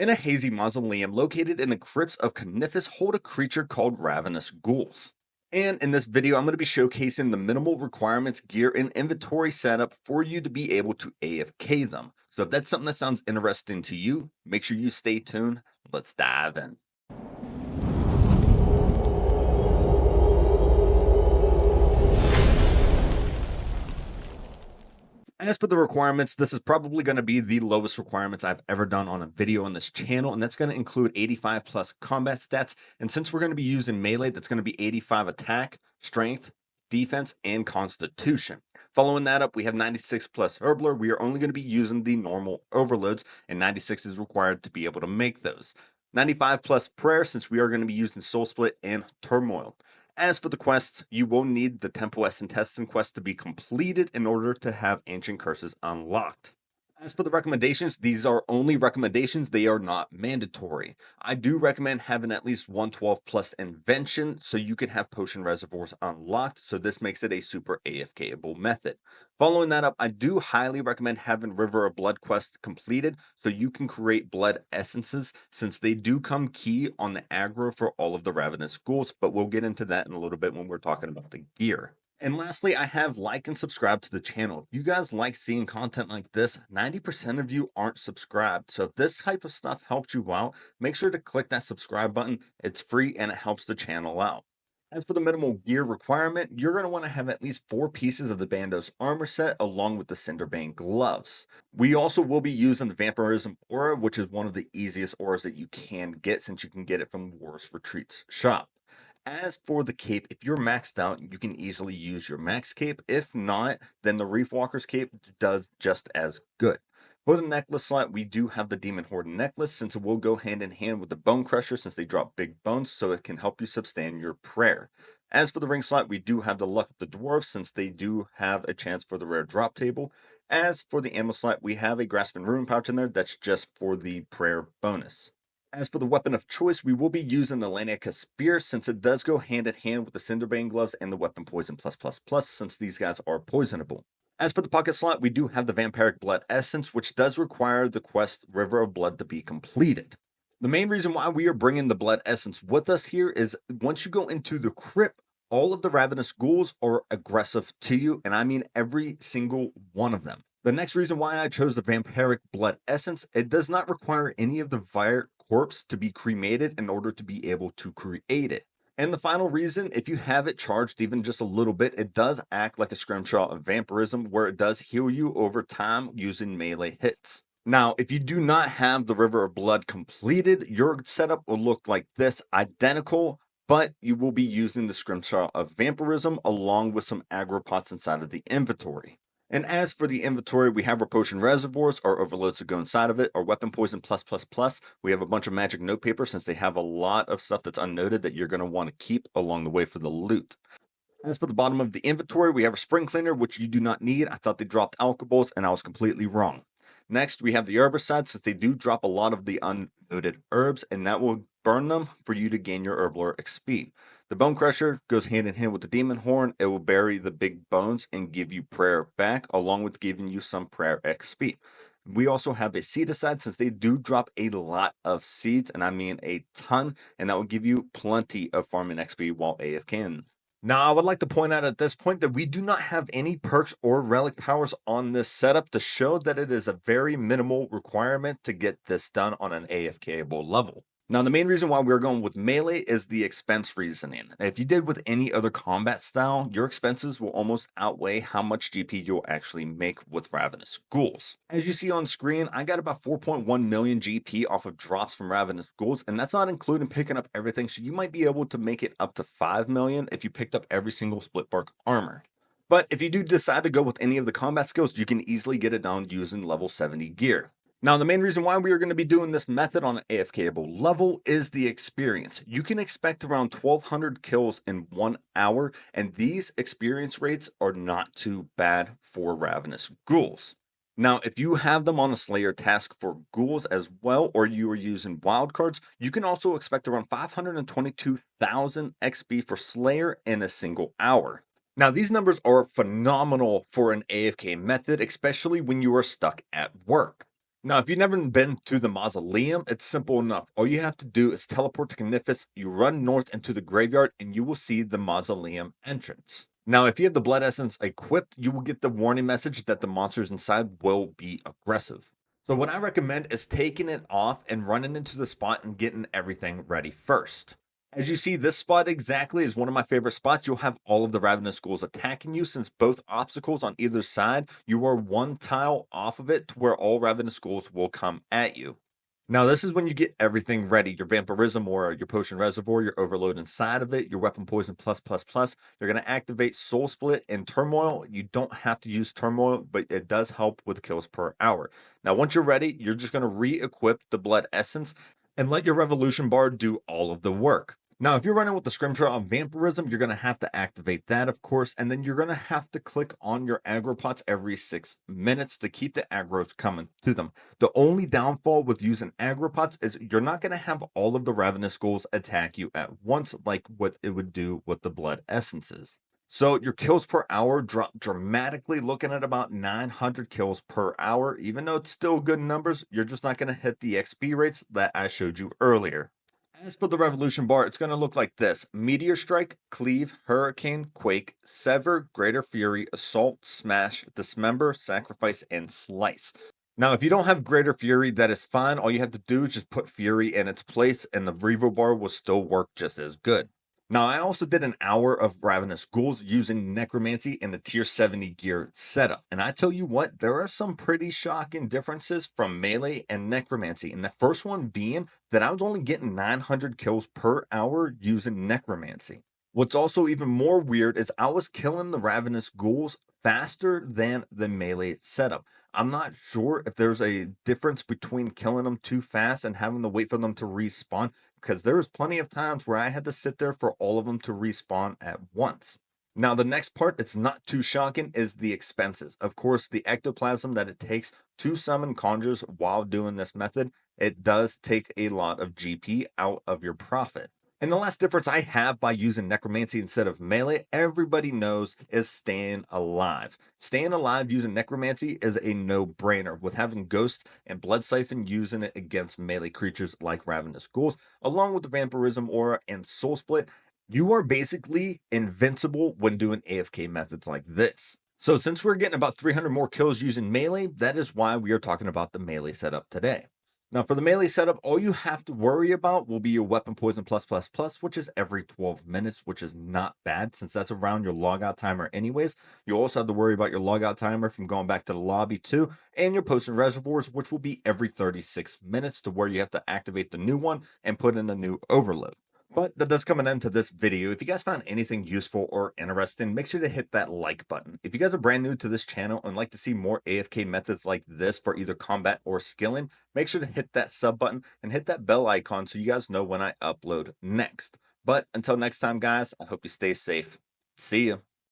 In a hazy mausoleum located in the crypts of Coniferous hold a creature called Ravenous Ghouls. And in this video, I'm going to be showcasing the minimal requirements, gear, and inventory setup for you to be able to AFK them. So if that's something that sounds interesting to you, make sure you stay tuned. Let's dive in. As for the requirements, this is probably going to be the lowest requirements I've ever done on a video on this channel, and that's going to include 85 plus combat stats. And since we're going to be using melee, that's going to be 85 attack, strength, defense, and constitution. Following that up, we have 96 plus herblore. We are only going to be using the normal overloads, and 96 is required to be able to make those. 95 plus prayer, since we are going to be using soul split and turmoil. As for the quests, you will need the Temple Essence Testing quest to be completed in order to have Ancient Curses unlocked. As for the recommendations, these are only recommendations, they are not mandatory. I do recommend having at least 112 plus invention so you can have potion reservoirs unlocked, so this makes it a super AFKable method. Following that up, I do highly recommend having River of Blood quest completed so you can create blood essences, since they do come key on the aggro for all of the Ravenous Ghouls, but we'll get into that in a little bit when we're talking about the gear. And lastly, I have like and subscribe to the channel. If you guys like seeing content like this, 90% of you aren't subscribed. So if this type of stuff helps you out, make sure to click that subscribe button. It's free and it helps the channel out. As for the minimal gear requirement, you're going to want to have at least 4 pieces of the Bandos armor set along with the Cinderbane gloves. We also will be using the Vampirism aura, which is one of the easiest auras that you can get since you can get it from War's Retreats shop. As for the cape, if you're maxed out, you can easily use your max cape. If not, then the Reef Walker's cape does just as good. For the necklace slot, we do have the Demon Horde necklace, since it will go hand in hand with the Bone Crusher, since they drop big bones, so it can help you sustain your prayer. As for the ring slot, we do have the Luck of the Dwarves, since they do have a chance for the rare drop table. As for the ammo slot, we have a Grasping Rune pouch in there that's just for the prayer bonus. As for the weapon of choice, we will be using the Lanica Spear, since it does go hand in hand with the Cinderbane gloves and the Weapon Poison plus, since these guys are poisonable. As for the pocket slot, we do have the Vampiric Blood Essence, which does require the quest River of Blood to be completed. The main reason why we are bringing the Blood Essence with us here is once you go into the crypt, all of the Ravenous Ghouls are aggressive to you, and I mean every single one of them. The next reason why I chose the Vampiric Blood Essence, it does not require any of the Fire corpse to be cremated in order to be able to create it. And the final reason, if you have it charged even just a little bit, it does act like a scrimshaw of vampirism, where it does heal you over time using melee hits. Now, if you do not have the River of Blood completed, your setup will look like this, identical, but you will be using the scrimshaw of vampirism along with some aggro pots inside of the inventory. And as for the inventory, we have our potion reservoirs, our overloads to go inside of it, our weapon poison plus. We have a bunch of magic notepaper, since they have a lot of stuff that's unnoted that you're going to want to keep along the way for the loot. As for the bottom of the inventory, we have a spring cleaner, which you do not need. I thought they dropped alcohols, and I was completely wrong. Next, we have the herbicide, since they do drop a lot of the unnoted herbs, and that will burn them for you to gain your herblore XP. The Bone Crusher goes hand in hand with the Demon Horn. It will bury the big bones and give you prayer back, along with giving you some prayer XP. We also have a seedicide, since they do drop a lot of seeds, and I mean a ton, and that will give you plenty of farming XP while AFKing. Now, I would like to point out at this point that we do not have any perks or relic powers on this setup to show that it is a very minimal requirement to get this done on an AFKable level. Now, the main reason why we're going with melee is the expense reasoning. If you did with any other combat style, your expenses will almost outweigh how much GP you'll actually make with Ravenous Ghouls. As you see on screen, I got about 4.1 million GP off of drops from Ravenous Ghouls, and that's not including picking up everything, so you might be able to make it up to 5 million if you picked up every single split bark armor. But if you do decide to go with any of the combat skills, you can easily get it done using level 70 gear. Now, the main reason why we are going to be doing this method on an AFKable level is the experience. You can expect around 1,200 kills in 1 hour, and these experience rates are not too bad for Ravenous Ghouls. Now, if you have them on a Slayer task for Ghouls as well, or you are using wildcards, you can also expect around 522,000 XP for Slayer in a single hour. Now, these numbers are phenomenal for an AFK method, especially when you are stuck at work. Now, if you've never been to the mausoleum, it's simple enough. All you have to do is teleport to Canifis, you run north into the graveyard, and you will see the mausoleum entrance. Now, if you have the blood essence equipped, you will get the warning message that the monsters inside will be aggressive. So what I recommend is taking it off and running into the spot and getting everything ready first. As you see, this spot exactly is one of my favorite spots. You'll have all of the Ravenous Ghouls attacking you. Since both obstacles on either side, you are one tile off of it to where all Ravenous Ghouls will come at you. Now, this is when you get everything ready. Your Vampirism or your Potion Reservoir, your Overload inside of it, your Weapon Poison plus plus plus. You're going to activate Soul Split and Turmoil. You don't have to use Turmoil, but it does help with kills per hour. Now, once you're ready, you're just going to re-equip the Blood Essence and let your Revolution bar do all of the work. Now, if you're running with the Scrimshaw on Vampirism, you're going to have to activate that, of course, and then you're going to have to click on your aggro pots every 6 minutes to keep the aggros coming to them. The only downfall with using aggro pots is you're not going to have all of the Ravenous Ghouls attack you at once like what it would do with the Blood Essences. So your kills per hour drop dramatically, looking at about 900 kills per hour. Even though it's still good numbers, you're just not going to hit the XP rates that I showed you earlier. As for the Revolution bar, it's going to look like this: Meteor Strike, Cleave, Hurricane, Quake, Sever, Greater Fury, Assault, Smash, Dismember, Sacrifice, and Slice. Now, if you don't have Greater Fury, that is fine. All you have to do is just put Fury in its place, and the Revo bar will still work just as good. Now, I also did an hour of Ravenous Ghouls using Necromancy in the tier 70 gear setup. And I tell you what, there are some pretty shocking differences from melee and Necromancy. And the first one being that I was only getting 900 kills per hour using Necromancy. What's also even more weird is I was killing the Ravenous Ghouls faster than the melee setup. I'm not sure if there's a difference between killing them too fast and having to wait for them to respawn, because there was plenty of times where I had to sit there for all of them to respawn at once. Now, the next part, it's not too shocking, is the expenses. Of course, the ectoplasm that it takes to summon conjures while doing this method, it does take a lot of GP out of your profit. And the last difference I have by using Necromancy instead of melee, everybody knows, is staying alive. Staying alive using Necromancy is a no-brainer, with having Ghost and Blood Siphon using it against melee creatures like Ravenous Ghouls, along with the Vampirism Aura and Soul Split. You are basically invincible when doing AFK methods like this. So since we're getting about 300 more kills using melee, that is why we are talking about the melee setup today. Now, for the melee setup, all you have to worry about will be your Weapon Poison plus plus plus, which is every 12 minutes, which is not bad since that's around your logout timer anyways. You also have to worry about your logout timer from going back to the lobby too, and your Potion Reservoirs, which will be every 36 minutes to where you have to activate the new one and put in a new overload. But that does come an end to this video. If you guys found anything useful or interesting, make sure to hit that like button. If you guys are brand new to this channel and like to see more AFK methods like this for either combat or skilling, make sure to hit that sub button and hit that bell icon so you guys know when I upload next. But until next time, guys, I hope you stay safe. See ya.